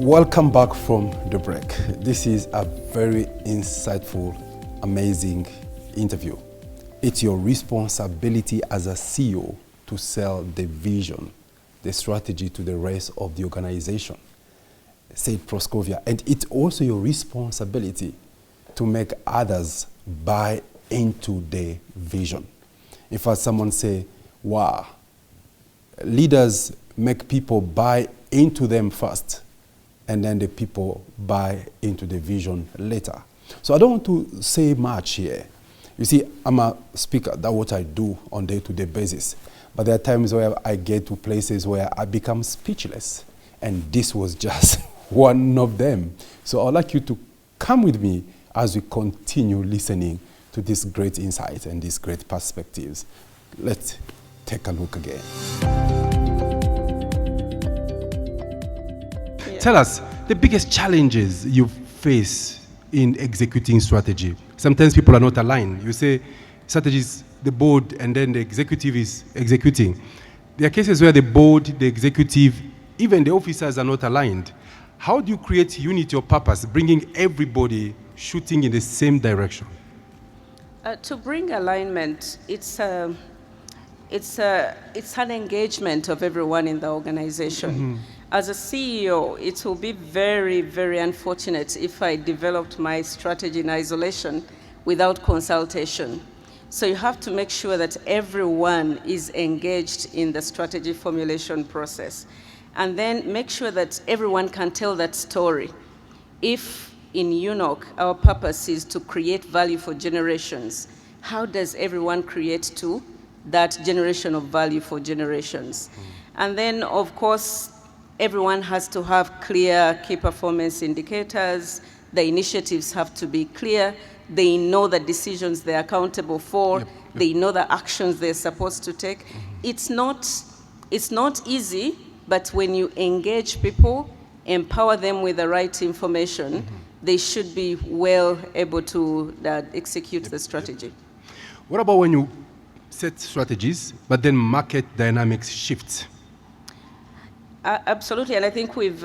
Welcome back from the break. This is a very insightful, amazing interview. It's your responsibility as a CEO to sell the vision, the strategy to the rest of the organization, said Proscovia. And it's also your responsibility to make others buy into the vision. In fact, someone say, wow, leaders make people buy into them first, and then the people buy into the vision later. So I don't want to say much here. You see, I'm a speaker. That's what I do on a day-to-day basis. But there are times where I get to places where I become speechless. And this was just one of them. So I'd like you to come with me as we continue listening to this great insight and these great perspectives. Let's take a look again. Tell us the biggest challenges you face in executing strategy. Sometimes people are not aligned. You say strategy is the board and then the executive is executing. There are cases where the board, the executive, even the officers are not aligned. How do you create unity or purpose, bringing everybody shooting in the same direction? To bring alignment, it's an engagement of everyone in the organization. Mm-hmm. As a CEO, it will be very, very unfortunate if I developed my strategy in isolation without consultation. So you have to make sure that everyone is engaged in the strategy formulation process. And then make sure that everyone can tell that story. If in Unoc, our purpose is to create value for generations, how does everyone create to that generation of value for generations? And then, of course, everyone has to have clear key performance indicators. The initiatives have to be clear. They know the decisions they're accountable for. Yep. They know the actions they're supposed to take. Mm-hmm. It's not easy, but when you engage people, empower them with the right information, mm-hmm. they should be well able to execute the strategy. Yep. What about when you set strategies, but then market dynamics shifts? Absolutely, and I think we've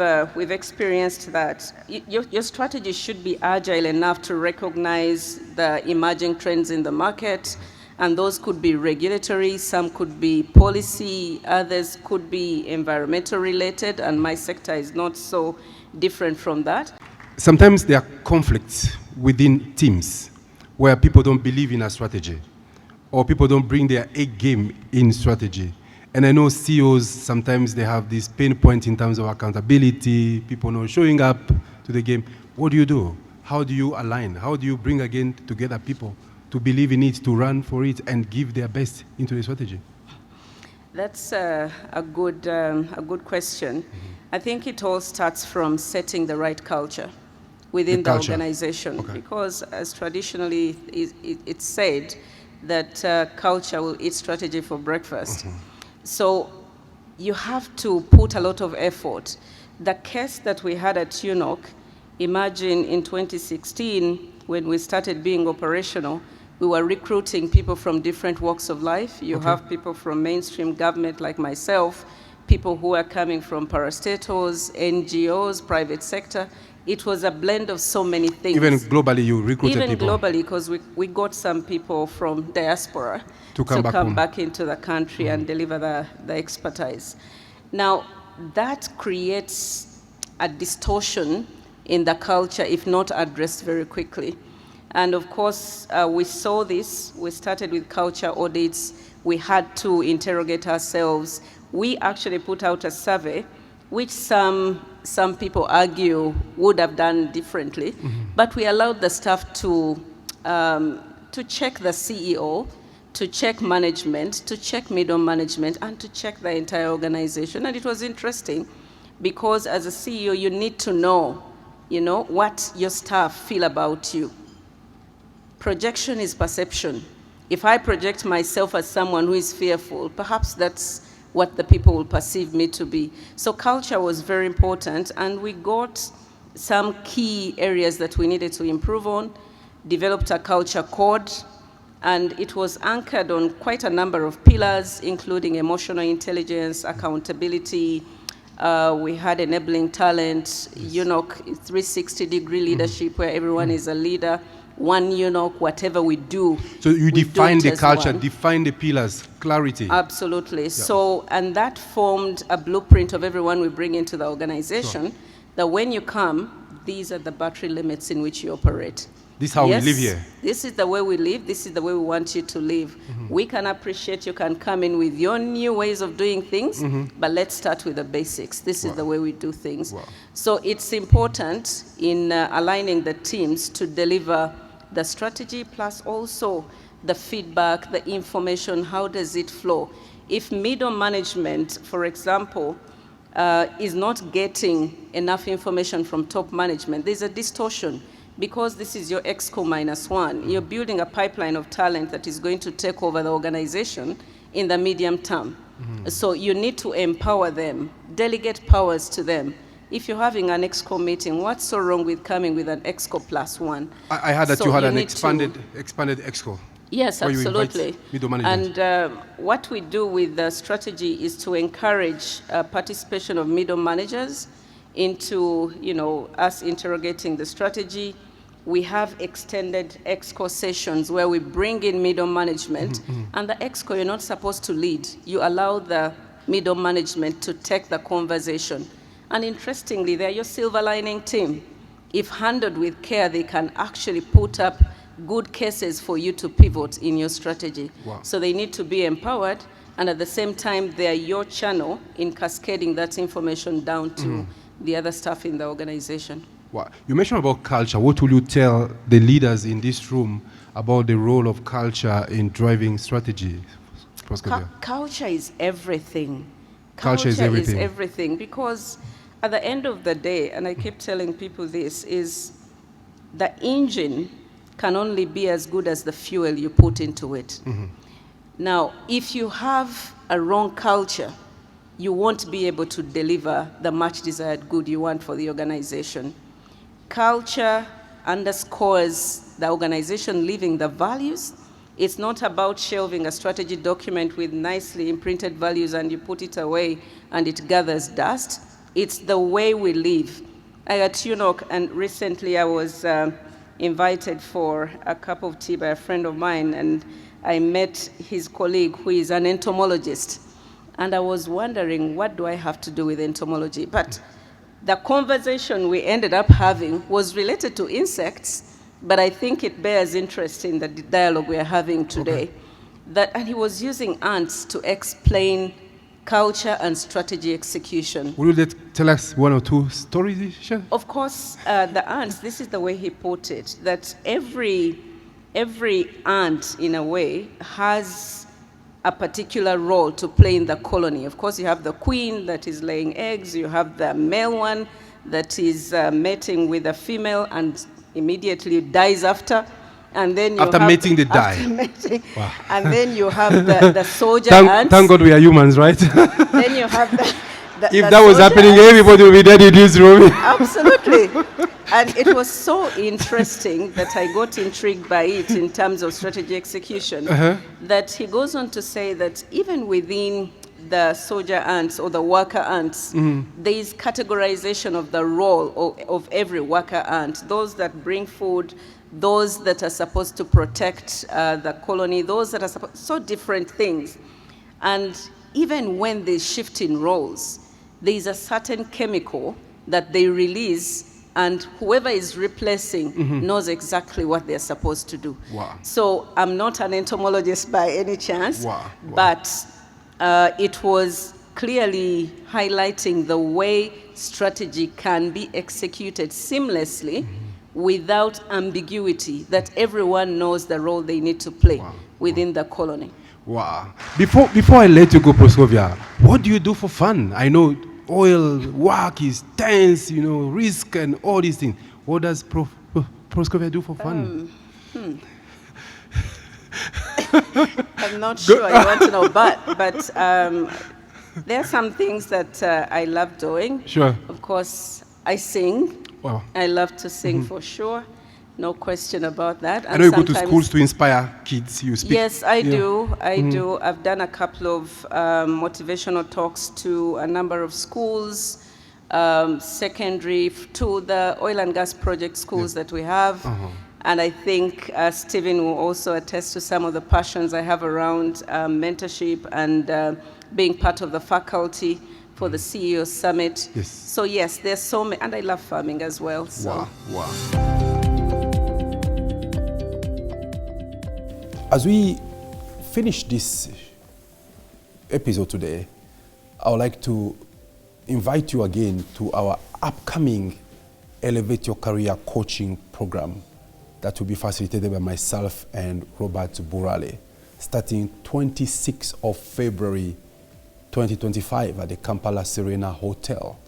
experienced that. Your strategy should be agile enough to recognize the emerging trends in the market, and those could be regulatory, some could be policy, others could be environmental related, and my sector is not so different from that. Sometimes there are conflicts within teams where people don't believe in a strategy, or people don't bring their A game in strategy. And I know CEOs, sometimes they have this pain point in terms of accountability, people not showing up to the game. What do? How do you align? How do you bring again together people to believe in it, to run for it, and give their best into the strategy? That's a good question. Mm-hmm. I think it all starts from setting the right culture within the organization. Okay. Because as traditionally it's said, that culture will eat strategy for breakfast. Mm-hmm. So you have to put a lot of effort. The case that we had at Unoc, imagine in 2016, when we started being operational, we were recruiting people from different walks of life. You have people from mainstream government like myself, people who are coming from parastatals, NGOs, private sector. It was a blend of so many things. Even globally, you recruited people? Even globally, because we got some people from diaspora to come back into the country and deliver the expertise. Now, that creates a distortion in the culture if not addressed very quickly. And of course, we saw this. We started with culture audits. We had to interrogate ourselves. We actually put out a survey which some people argue would have done differently, mm-hmm. but we allowed the staff to check the CEO, to check management, to check middle management, and to check the entire organization. And it was interesting because as a CEO, you need to know, what your staff feel about you. Projection is perception. If I project myself as someone who is fearful, perhaps that's what the people will perceive me to be. So culture was very important, and we got some key areas that we needed to improve on, developed a culture code, and it was anchored on quite a number of pillars, including emotional intelligence, accountability, We had enabling talent, Unoc, 360-degree leadership, where everyone is a leader. One Unoc, whatever we do. So you define the culture, define the pillars, clarity. Absolutely. Yeah. So, and that formed a blueprint of everyone we bring into the organization, that when you come, these are the battery limits in which you operate. This is how we live here. This is the way we live. This is the way we want you to live. We can appreciate you can come in with your new ways of doing things, but let's start with the basics. This is the way we do things. So it's important in aligning the teams to deliver the strategy plus also the feedback, the information, how does it flow? If middle management, for example, is not getting enough information from top management, there's a distortion. Because this is your exco -1, you're building a pipeline of talent that is going to take over the organization in the medium term. So you need to empower them, delegate powers to them. If you're having an exco meeting, what's so wrong with coming with an exco +1? I heard that you had an expanded exco. Yes, absolutely. And what we do with the strategy is to encourage participation of middle managers into, us interrogating the strategy. We have extended exco sessions where we bring in middle management, and the exco, you're not supposed to lead. You allow the middle management to take the conversation. And interestingly, they're your silver lining team. If handled with care, they can actually put up good cases for you to pivot in your strategy. So they need to be empowered, and at the same time, they're your channel in cascading that information down to the other staff in the organization. Wow. You mentioned about culture. What will you tell the leaders in this room about the role of culture in driving strategy? Culture is everything. Culture is everything. Is everything, because at the end of the day, and I keep telling people this, is the engine can only be as good as the fuel you put into it. Now, if you have a wrong culture, you won't be able to deliver the much desired good you want for the organization. Culture underscores the organization living the values. It's not about shelving a strategy document with nicely imprinted values and you put it away and it gathers dust. It's the way we live. At Unoc, and recently I was invited for a cup of tea by a friend of mine, and I met his colleague who is an entomologist. And I was wondering, what do I have to do with entomology? But the conversation we ended up having was related to insects, but I think it bears interest in the dialogue we are having today. And he was using ants to explain culture and strategy execution. Will you tell us one or two stories? Of course, the ants, this is the way he put it, that every ant, in a way, has a particular role to play in the colony. Of course, you have the queen that is laying eggs, you have the male one that is mating with a female and immediately dies after. And then you after mating, they die. Wow. And then you have the soldier ants. Thank God we are humans, right? Then you have if that was happening, everybody would be dead in this room. Absolutely. And it was so interesting that I got intrigued by it in terms of strategy execution, that he goes on to say that even within the soldier ants or the worker ants, there is categorization of the role of every worker ant. Those that bring food, those that are supposed to protect the colony, those that are so different things. And even when they shift in roles, there is a certain chemical that they release, and whoever is replacing knows exactly what they're supposed to do. So I'm not an entomologist by any chance, but it was clearly highlighting the way strategy can be executed seamlessly without ambiguity, that everyone knows the role they need to play within the colony. Wow. Before I let you go, Proscovia, what do you do for fun? I know oil work is tense, risk and all these things. What does Proscovia do for fun? I'm not sure you want to know, but there are some things that I love doing. Sure. Of course, I sing. Wow. I love to sing for sure. No question about that. And I know you go to schools to inspire kids. You speak. Yes, I do. I do. I've done a couple of motivational talks to a number of schools, secondary to the oil and gas project schools that we have. And I think Stephen will also attest to some of the passions I have around mentorship and being part of the faculty for the CEO Summit. Yes. So yes, there's so many, and I love farming as well. So. Wow. As we finish this episode today, I would like to invite you again to our upcoming Elevate Your Career coaching program that will be facilitated by myself and Robert Burale, starting 26th of February 2025 at the Kampala Serena Hotel.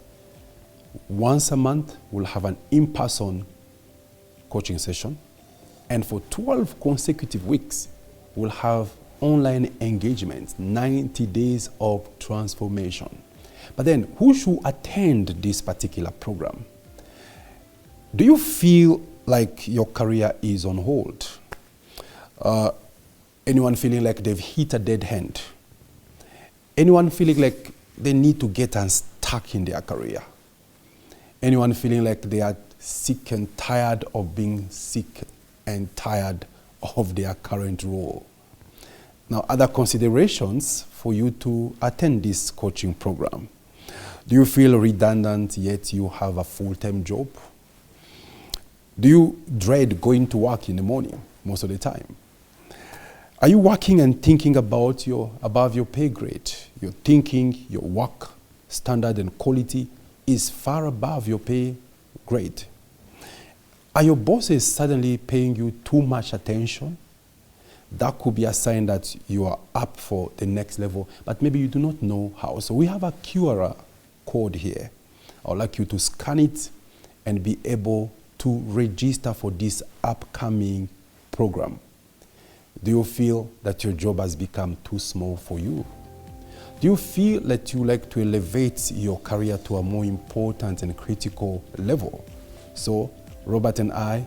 Once a month, we'll have an in-person coaching session. And for 12 consecutive weeks, we'll have online engagements, 90 days of transformation. But then, who should attend this particular program? Do you feel like your career is on hold? Anyone feeling like they've hit a dead end? Anyone feeling like they need to get unstuck in their career? Anyone feeling like they are sick and tired of being sick and tired of their current role? Now, other considerations for you to attend this coaching program. Do you feel redundant yet you have a full-time job? Do you dread going to work in the morning most of the time? Are you working and thinking about above your pay grade? You're thinking your work standard and quality is far above your pay grade. Are your bosses suddenly paying you too much attention? That could be a sign that you are up for the next level, but maybe you do not know how. So we have a QR code here. I would like you to scan it and be able to register for this upcoming program. Do you feel that your job has become too small for you? Do you feel that you like to elevate your career to a more important and critical level? So Robert and I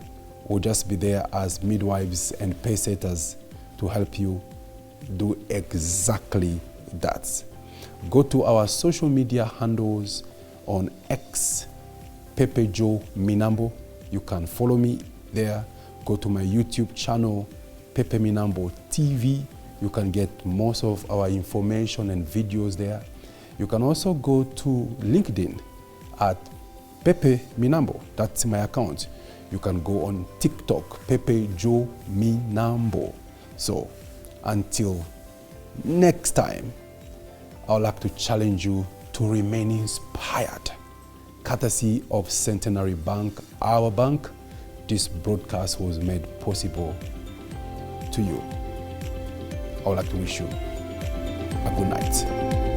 will just be there as midwives and pacesetters to help you do exactly that. Go to our social media handles on X, Pepe Minambo. You can follow me there. Go to my YouTube channel, Pepe Minambo TV. You can get most of our information and videos there. You can also go to LinkedIn at Pepe Minambo. That's my account. You can go on TikTok, Pepe Minambo. So until next time, I would like to challenge you to remain inspired. Courtesy of Centenary Bank, our bank, this broadcast was made possible to you. I would like to wish you a good night.